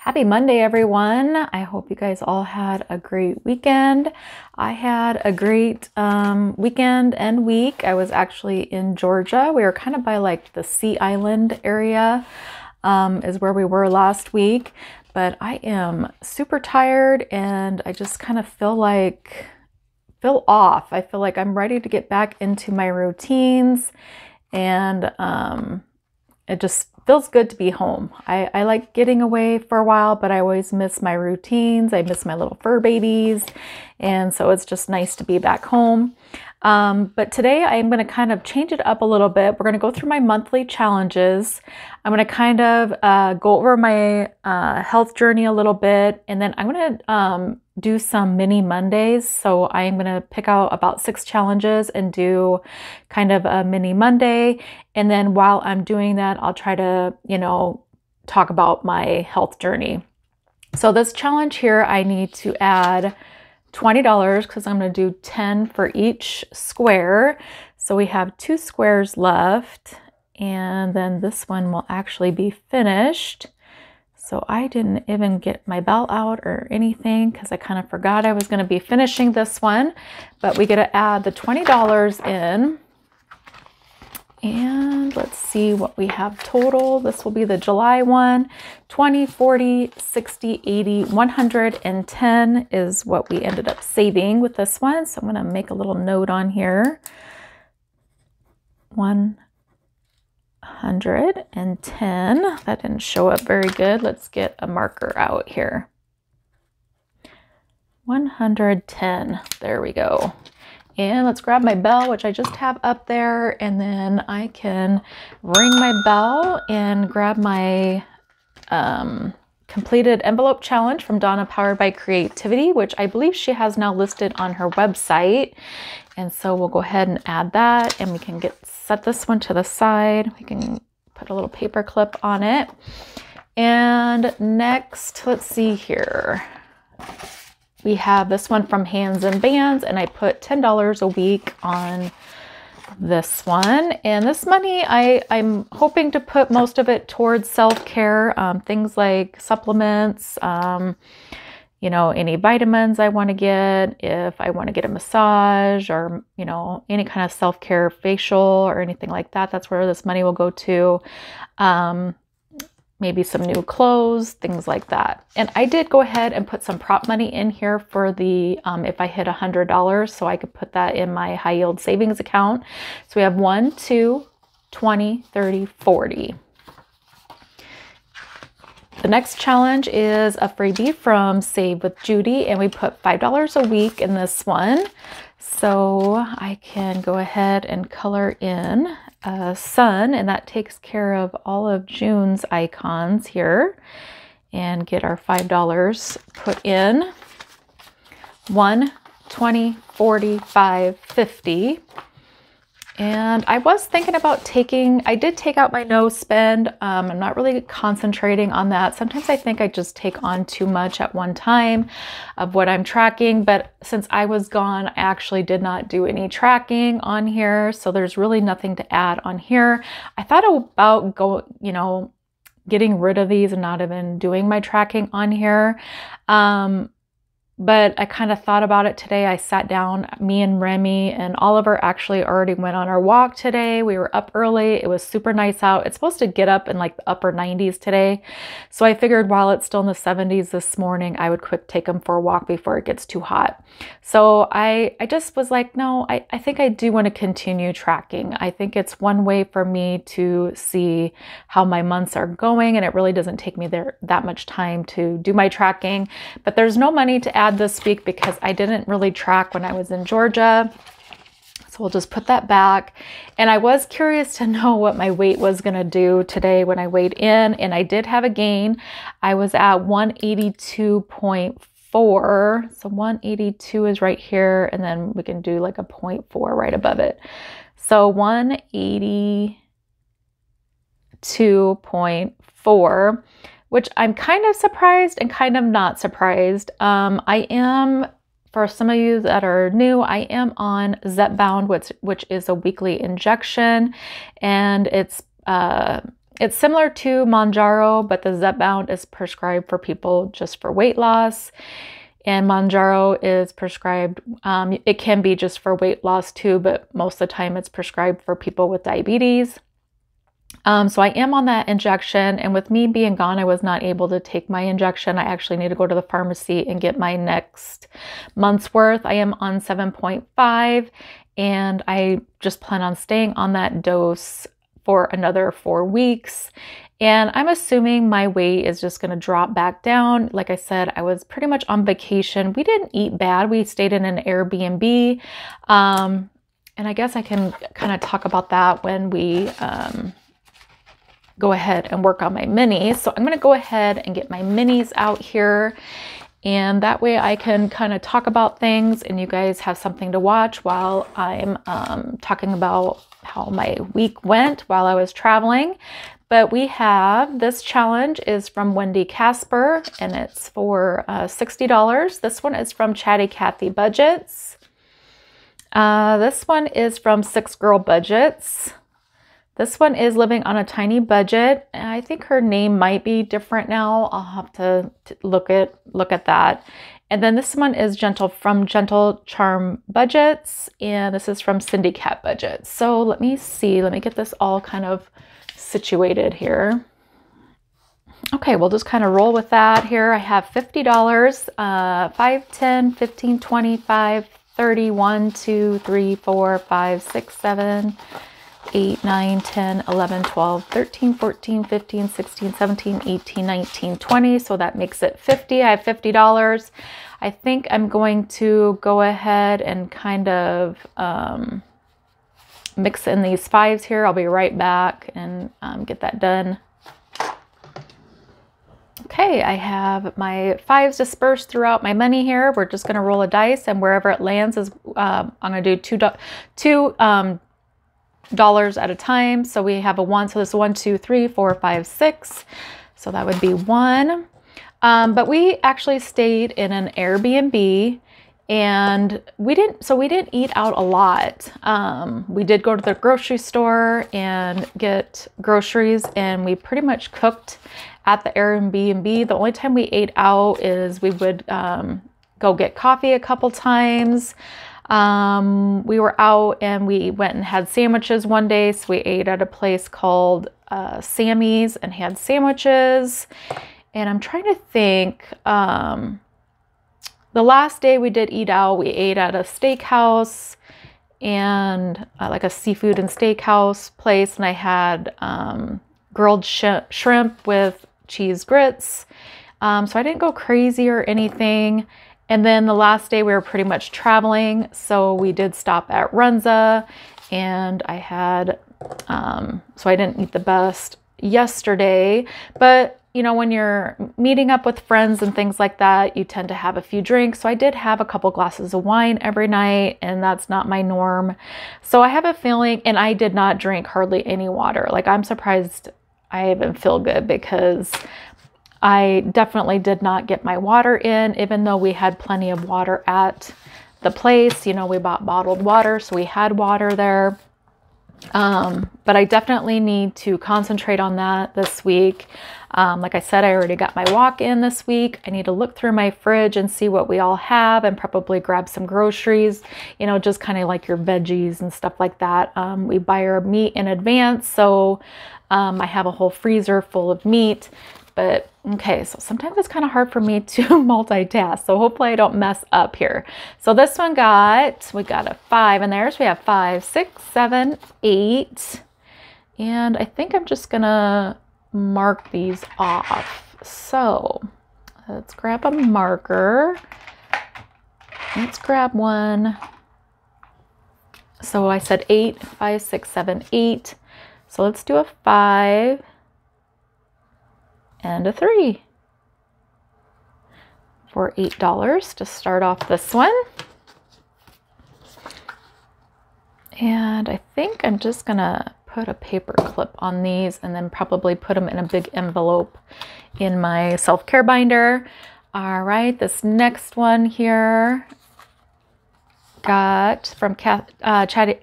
Happy Monday, everyone. I hope you guys all had a great weekend. I had a great weekend and week. I was actually in Georgia. We were kind of by like the Sea Island area is where we were last week. But I am super tired and I just kind of feel off. I feel like I'm ready to get back into my routines, and it just feels good to be home. I like getting away for a while, but I always miss my routines. I miss my little fur babies. And so it's just nice to be back home. But today I'm going to kind of change it up a little bit. We're going to go through my monthly challenges. I'm going to kind of go over my health journey a little bit. And then I'm going to do some mini Mondays. So I am going to pick out about 6 challenges and do kind of a mini Monday. And then while I'm doing that, I'll try to, talk about my health journey. So this challenge here, I need to add $20 because I'm going to do 10 for each square. So we have 2 squares left, and then this one will actually be finished. So I didn't even get my bell out or anything because I kind of forgot I was going to be finishing this one. But we get to add the $20 in. And let's see what we have total. This will be the July one. 20, 40, 60, 80, 110 is what we ended up saving with this one. So I'm going to make a little note on here. 110. That didn't show up very good. Let's get a marker out here. 110. There we go. And let's grab my bell, which I just have up there, and then I can ring my bell and grab my completed envelope challenge from Donna Powered by Creativity, which I believe she has now listed on her website. And so we'll go ahead and add that, and we can set this one to the side. We can put a little paper clip on it. And next, let's see here. We have this one from Hands and Bands, and I put $10 a week on this one. And this money, I'm hoping to put most of it towards self-care, things like supplements, any vitamins I want to get, if I want to get a massage or, any kind of self-care facial or anything like that. That's where this money will go to. Maybe some new clothes, things like that. And I did go ahead and put some prop money in here for the, if I hit $100, so I could put that in my high yield savings account. So we have 1, 2, 20, 30, 40. The next challenge is a freebie from Save with Judy, and we put $5 a week in this one. So I can go ahead and color in a sun, and that takes care of all of June's icons here, and get our $5 put in. 1, 20, 40, 5, 50. And I was thinking about I did take out my no spend. I'm not really concentrating on that. Sometimes I think I just take on too much at one time of what I'm tracking. But since I was gone, I actually did not do any tracking on here. So there's really nothing to add on here. I thought about getting rid of these and not even doing my tracking on here. But I kind of thought about it today. I sat down, me and Remy and Oliver actually already went on our walk today. We were up early. It was super nice out. It's supposed to get up in like the upper 90s today. So I figured while it's still in the 70s this morning, I would quick take them for a walk before it gets too hot. So I just was like, no, I think I do want to continue tracking. I think it's one way for me to see how my months are going, and it really doesn't take me that much time to do my tracking. But there's no money to add this week because I didn't really track when I was in Georgia. So we'll just put that back. And I was curious to know what my weight was going to do today when I weighed in, and I did have a gain. I was at 182.4. So 182 is right here, and then we can do like a 0.4 right above it. So 182.4. which I'm kind of surprised and kind of not surprised. I am, for some of you that are new, I am on Zepbound, which is a weekly injection, and it's It's similar to Mounjaro, but the Zepbound is prescribed for people just for weight loss. And Mounjaro is prescribed, it can be just for weight loss too, but most of the time it's prescribed for people with diabetes. So I am on that injection, and with me being gone, I was not able to take my injection. I actually need to go to the pharmacy and get my next month's worth. I am on 7.5, and I just plan on staying on that dose for another 4 weeks. And I'm assuming my weight is just going to drop back down. Like I said, I was pretty much on vacation. We didn't eat bad. We stayed in an Airbnb. And I guess I can kind of talk about that when we go ahead and work on my minis. So I'm going to go ahead and get my minis out here. And that way I can kind of talk about things and you guys have something to watch while I'm talking about how my week went while I was traveling. But we have, this challenge is from Wendy Casper, and it's for $60. This one is from KathyBudgets. This one is from 6 Girl Budgets. This one is Living on a Tiny Budget. And I think her name might be different now. I'll have to look at that. And then this one is from Gentle Charm Budgets, and this is from Cindy Cat Budgets. So let me see. Let me get this all kind of situated here. Okay, we'll just kind of roll with that here. I have $50, 5, 10, 15, 25, 30, 1, 2, 3, 4, 5, 6, 7, 8, 9, 10, 11, 12, 13, 14, 15, 16, 17, 18, 19, 20. So that makes it 50. I have $50. I think I'm going to go ahead and kind of mix in these 5s here. I'll be right back and get that done. Okay, I have my 5s dispersed throughout my money here. We're just going to roll a dice, and wherever it lands is I'm going to do two dollars at a time. So we have a 1. So this is 1, 2, 3, 4, 5, 6. So that would be 1. But we actually stayed in an Airbnb. And we didn't eat out a lot. We did go to the grocery store and get groceries, and we pretty much cooked at the Airbnb. The only time we ate out is we would go get coffee a couple times. We were out and we went and had sandwiches one day. So we ate at a place called Sammy's and had sandwiches. And I'm trying to think, the last day we did eat out, we ate at a steakhouse and like a seafood and steakhouse place. And I had grilled shrimp with cheese grits. So I didn't go crazy or anything. And then the last day we were pretty much traveling. So we did stop at Runza, and I had, so I didn't eat the best yesterday, but you know, when you're meeting up with friends and things like that, you tend to have a few drinks. So I did have a couple glasses of wine every night, and that's not my norm. So I have a feeling, and I did not drink hardly any water. Like, I'm surprised I even feel good, because I definitely did not get my water in, even though we had plenty of water at the place. You know, we bought bottled water, so we had water there. But I definitely need to concentrate on that this week. Like I said, I already got my walk in this week. I need to look through my fridge and see what we all have, and probably grab some groceries, you know, just kind of like your veggies and stuff like that. We buy our meat in advance, so I have a whole freezer full of meat. But okay, so sometimes it's kind of hard for me to multitask. So hopefully I don't mess up here. So this one we got a 5 in there. So we have 5, 6, 7, 8. And I think I'm just gonna mark these off. So let's grab a marker. Let's grab one. So I said 8, 5, 6, 7, 8. So let's do a 5. And a 3 for $8 to start off this one. And I think I'm just gonna put a paper clip on these and then probably put them in a big envelope in my self-care binder. All right, this next one here got from Chatty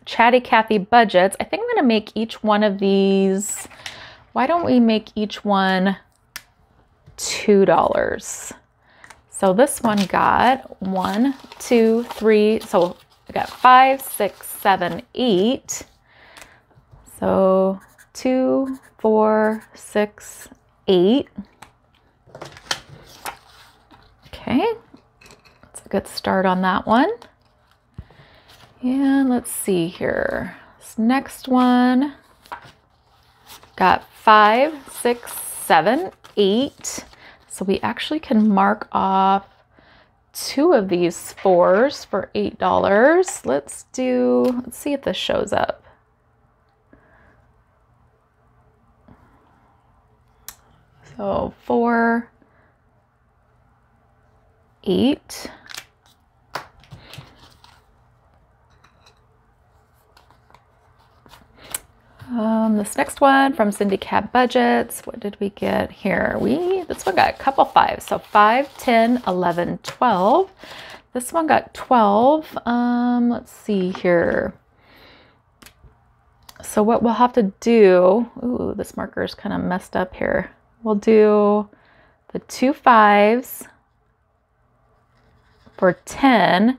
KathyBudgets. I think I'm gonna make each one of these why don't we make each one $2? So this one got 1, 2, 3. So I got 5, 6, 7, 8. So 2, 4, 6, 8. Okay, that's a good start on that one. And let's see here. This next one got 5, 6, 7, 8. So we actually can mark off 2 of these 4s for $8. Let's see if this shows up. So 4, 8. This next one from KathyBudgets. What did we get here? This one got a couple 5s. So 5, 10, 11, 12. This one got 12. Let's see here. So what we'll have to do, ooh, this marker is kind of messed up here. We'll do the 2 5s for 10,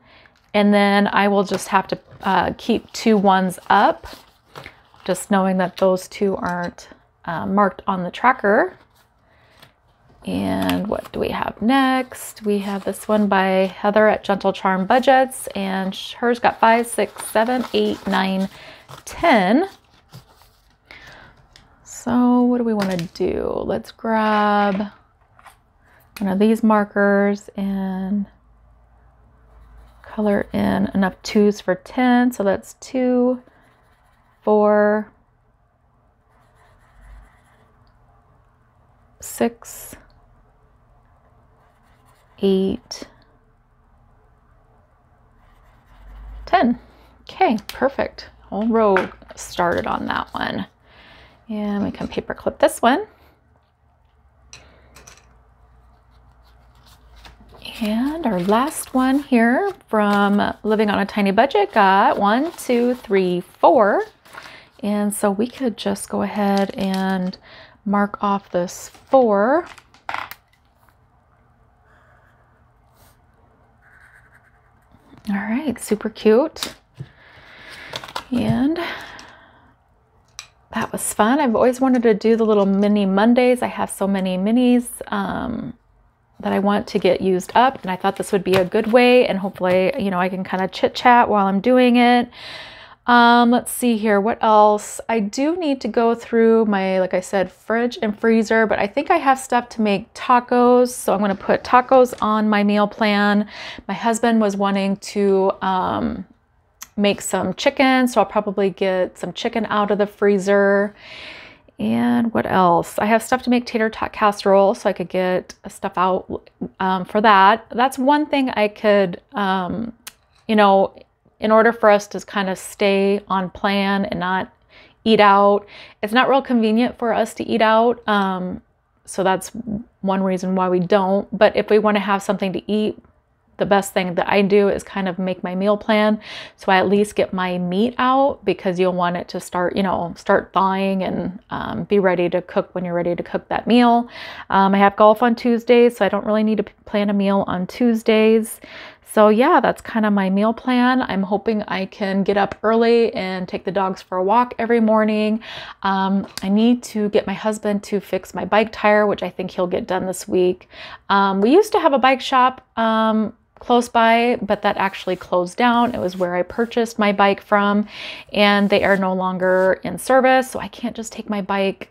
and then I will just have to keep 2 1s up, just knowing that those 2 aren't marked on the tracker. And what do we have next? We have this one by Heather at Gentle Charm Budgets, and hers got 5, 6, 7, 8, 9, 10. So what do we want to do? Let's grab one of these markers and color in enough 2s for 10. So that's 2, 4, 6, 8, 10. Okay, perfect. Whole row started on that one. And we can paper clip this one. And our last one here from Living on a Tiny Budget got 1, 2, 3, 4. And so we could just go ahead and mark off this 4. All right, super cute. And that was fun. I've always wanted to do the little mini Mondays. I have so many minis that I want to get used up, and I thought this would be a good way, and hopefully, you know, I can kind of chit chat while I'm doing it. Let's see here, what else? I do need to go through my, like I said, fridge and freezer, but I think I have stuff to make tacos, so I'm going to put tacos on my meal plan. My husband was wanting to make some chicken, so I'll probably get some chicken out of the freezer. And what else? I have stuff to make tater tot casserole, so I could get stuff out for that. That's one thing I could, you know, in order for us to kind of stay on plan and not eat out. It's not real convenient for us to eat out, so that's one reason why we don't. But if we want to have something to eat, the best thing that I do is kind of make my meal plan, so I at least get my meat out, because you'll want it to start, you know, start thawing and be ready to cook when you're ready to cook that meal. I have golf on Tuesdays, so I don't really need to plan a meal on Tuesdays. So yeah, that's kind of my meal plan. I'm hoping I can get up early and take the dogs for a walk every morning. I need to get my husband to fix my bike tire, which I think he'll get done this week. We used to have a bike shop close by, but that actually closed down. It was where I purchased my bike from, and they are no longer in service, so I can't just take my bike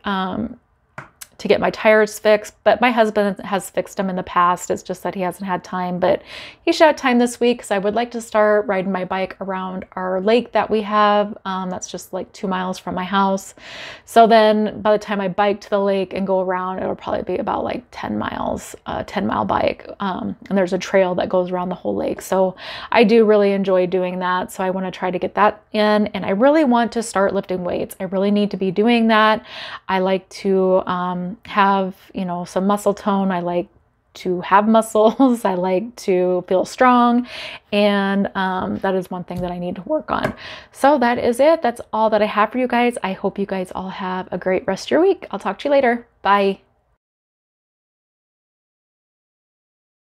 to get my tires fixed. But my husband has fixed them in the past. It's just that he hasn't had time, but he should have time this week, because I would like to start riding my bike around our lake that we have. That's just like 2 miles from my house. So then by the time I bike to the lake and go around, it'll probably be about like 10 miles, 10-mile bike. And there's a trail that goes around the whole lake. So I do really enjoy doing that. So I want to try to get that in, and I really want to start lifting weights. I really need to be doing that. I like to have, you know, some muscle tone. I like to have muscles. I like to feel strong. And that is one thing that I need to work on. So that is it. That's all that I have for you guys. I hope you guys all have a great rest of your week. I'll talk to you later. Bye.